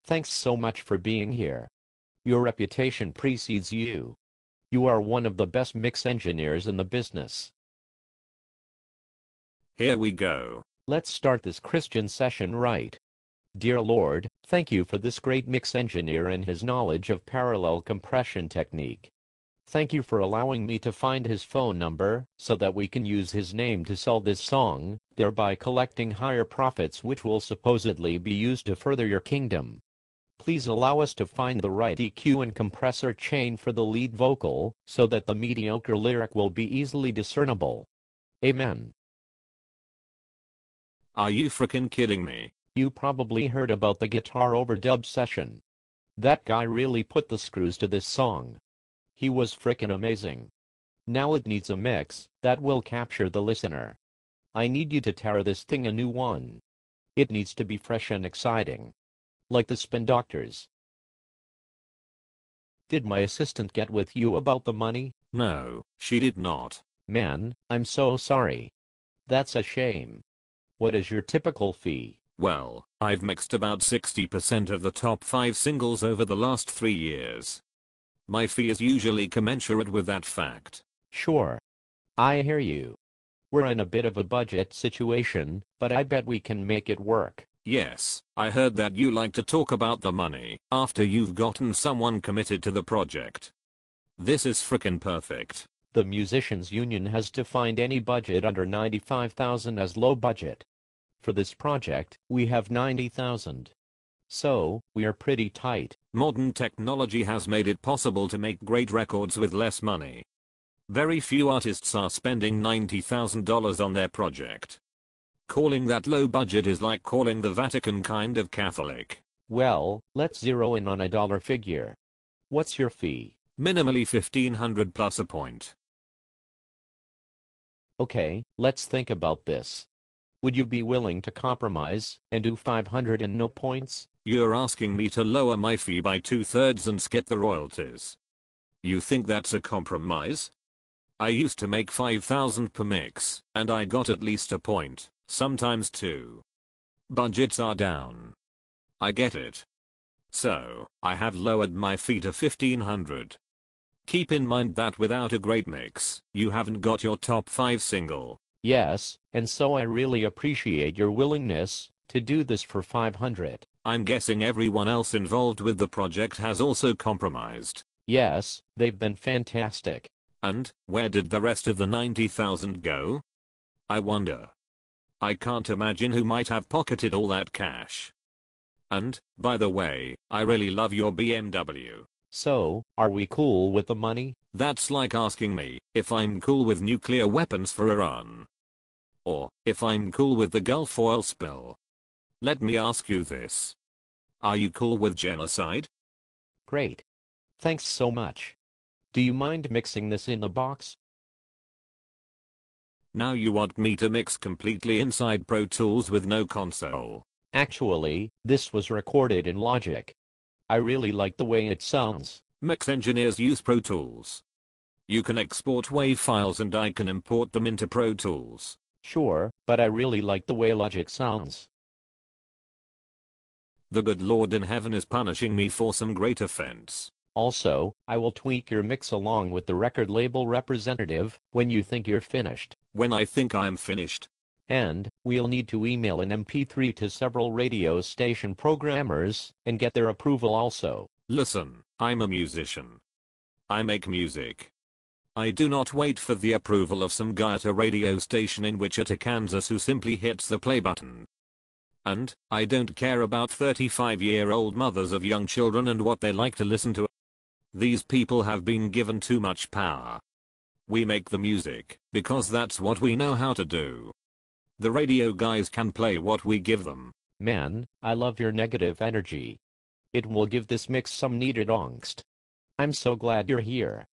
Thanks so much for being here. Your reputation precedes you. You are one of the best mix engineers in the business. Here we go. Let's start this Christian session right. Dear Lord, thank you for this great mix engineer and his knowledge of parallel compression technique. Thank you for allowing me to find his phone number so that we can use his name to sell this song, thereby collecting higher profits which will supposedly be used to further your kingdom. Please allow us to find the right EQ and compressor chain for the lead vocal so that the mediocre lyric will be easily discernible. Amen. Are you frickin' kidding me? You probably heard about the guitar overdub session. That guy really put the screws to this song. He was frickin' amazing. Now it needs a mix that will capture the listener. I need you to tear this thing a new one. It needs to be fresh and exciting. Like the Spin Doctors. Did my assistant get with you about the money? No, she did not. Man, I'm so sorry. That's a shame. What is your typical fee? Well, I've mixed about 60% of the top 5 singles over the last 3 years. My fee is usually commensurate with that fact. Sure. I hear you. We're in a bit of a budget situation, but I bet we can make it work. Yes, I heard that you like to talk about the money after you've gotten someone committed to the project. This is frickin' perfect. The Musicians Union has defined any budget under $95,000 as low budget. For this project, we have $90,000. So, we are pretty tight. Modern technology has made it possible to make great records with less money. Very few artists are spending $90,000 on their project. Calling that low budget is like calling the Vatican kind of Catholic. Well, let's zero in on a dollar figure. What's your fee? Minimally $1,500 plus a point. Okay, let's think about this. Would you be willing to compromise and do 500 and no points? You're asking me to lower my fee by 2/3 and skip the royalties. You think that's a compromise? I used to make 5,000 per mix, and I got at least a point, sometimes 2. Budgets are down. I get it. So, I have lowered my fee to 1,500. Keep in mind that without a great mix, you haven't got your top 5 single. Yes, and so I really appreciate your willingness to do this for 500. I'm guessing everyone else involved with the project has also compromised. Yes, they've been fantastic. And, where did the rest of the 90,000 go? I wonder. I can't imagine who might have pocketed all that cash. And, by the way, I really love your BMW. So, are we cool with the money? That's like asking me if I'm cool with nuclear weapons for Iran. Or, if I'm cool with the Gulf oil spill. Let me ask you this. Are you cool with genocide? Great. Thanks so much. Do you mind mixing this in the box? Now you want me to mix completely inside Pro Tools with no console. Actually, this was recorded in Logic. I really like the way it sounds. Mix engineers use Pro Tools. You can export WAV files and I can import them into Pro Tools. Sure, but I really like the way Logic sounds. The good Lord in heaven is punishing me for some great offense. Also, I will tweak your mix along with the record label representative when you think you're finished. When I think I'm finished. And, we'll need to email an MP3 to several radio station programmers and get their approval also. Listen, I'm a musician. I make music. I do not wait for the approval of some guy at a radio station in Wichita, Kansas who simply hits the play button. And, I don't care about 35-year-old mothers of young children and what they like to listen to. These people have been given too much power. We make the music, because that's what we know how to do. The radio guys can play what we give them. Man, I love your negative energy. It will give this mix some needed angst. I'm so glad you're here.